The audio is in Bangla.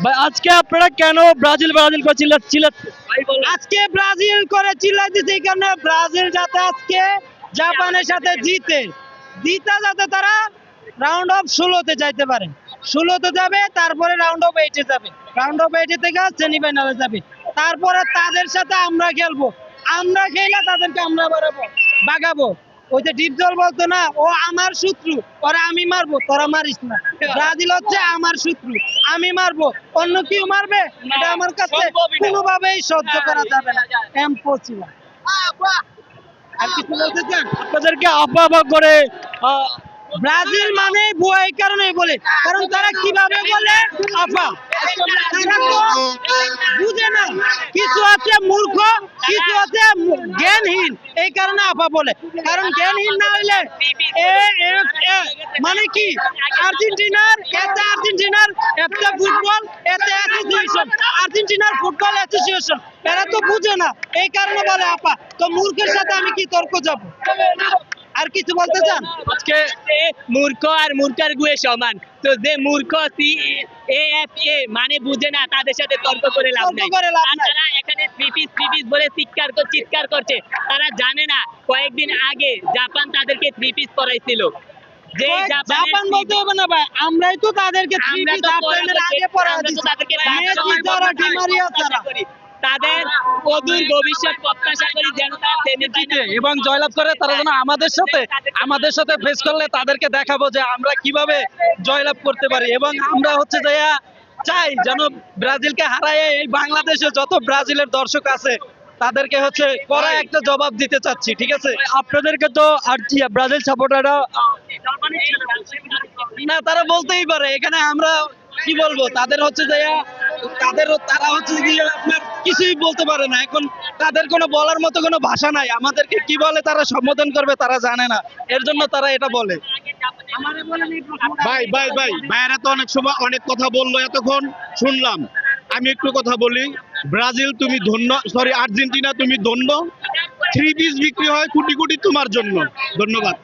ভাই আজকে আপনারা কেন ব্রাজিল ব্রাজিল করে চিল্লাচ্ছেন ভাই বলেন। আজকে ব্রাজিল করে চিল্লাইতেছে এই কারণে ব্রাজিল যাতে আজকে জাপানের সাথে জিতে যাতে তারা রাউন্ড অফ 16-তে যাইতে পারে। 16-তে যাবে, তারপরে রাউন্ড অফ 8-এ যাবে, রাউন্ড অফ 8 থেকে সেমিফাইনালে যাবে। তারপরে তাদের সাথে আমরা খেলবো, আমরা খেলে তাদেরকে আমরা বাগাবো। ওই যে ডিপ জল বলতো না, ও আমার শত্রু, ওরা আমি মারবো, তোরা মারিস না। ব্রাজিল হচ্ছে আমার শত্রু, আমি মারবো, অন্য কেউ মারবে, এটা আমার কাছে কোনোভাবেই সহ্য করা যাবে না, ইম্পসিবল। আর কিছু বলতে চান? আপনাদেরকে আব্বা আব্বা করে আহ, ব্রাজিল মানে ভুয়া এই কারণেই বলে, কারণ তারা কিভাবে বলে আফা, তারা তো বুঝে না, কিছু আছে মূর্খ, কিছু আছে জ্ঞানহীন, এই কারণে আফা বলে। কারণ জ্ঞানহীন না হইলে মানে কি, আর্জেন্টিনার একটা ফুটবল এতে অ্যাসোসিয়েশন, আর্জেন্টিনার ফুটবল অ্যাসোসিয়েশন, এরা তো বুঝে না, এই কারণে বলে আপা। তো মূর্খের সাথে আমি কি তর্ক যাব? আর কিছু বলতে চান? আজকে মূর্খ আর মূর্খের গুয়ে সমান। তো যে মূর্খ এএফএ মানে বুঝে না, তাদের সাথে তর্ক করে লাভ নাই। আর তারা এখানে থ্রি পিস বলে চিৎকার করছে, তারা জানে না কয়েকদিন আগে জাপান তাদেরকে থ্রি পিস পরাইছিল। যে জাপান বলতে হবে না ভাই, আমরাই তো তাদেরকে আমরা তো আগে পড়া তাদেরকে করি। তাদের অদূর ভবিষ্যৎ প্রত্যাশা করি যেন তারা সেমিফাইনাল এবং জয়লাভ করে তারা যেন আমাদের সাথে ফেস করলে তাদেরকে দেখাবো যে আমরা কিভাবে জয়লাভ করতে পারি। এবং আমরা হচ্ছে যে চাই যেন ব্রাজিলকে হারায় এই বাংলাদেশে যত ব্রাজিলের দর্শক আছে তাদেরকে হচ্ছে কড়া একটা জবাব দিতে চাচ্ছি, ঠিক আছে? আপনাদেরকে তো আর ব্রাজিল সাপোর্টাররা না, তারা বলতেই পারে, এখানে আমরা কি বলবো, তারা হচ্ছে যে আপনার কিছুই বলতে পারে না। এখন তাদের কোনো বলার মতো কোনো ভাষা নাই, আমাদেরকে কি বলে তারা সম্বোধন করবে তারা জানে না, এর জন্য তারা এটা বলে। ভাইয়েরা তো অনেক সময় অনেক কথা বললো, এতক্ষণ শুনলাম। আমি একটু কথা বলি। ব্রাজিল তুমি ধন্য, সরি আর্জেন্টিনা তুমি ধন্য। থ্রি পিস বিক্রি হয় কোটি কোটি তোমার জন্য। ধন্যবাদ।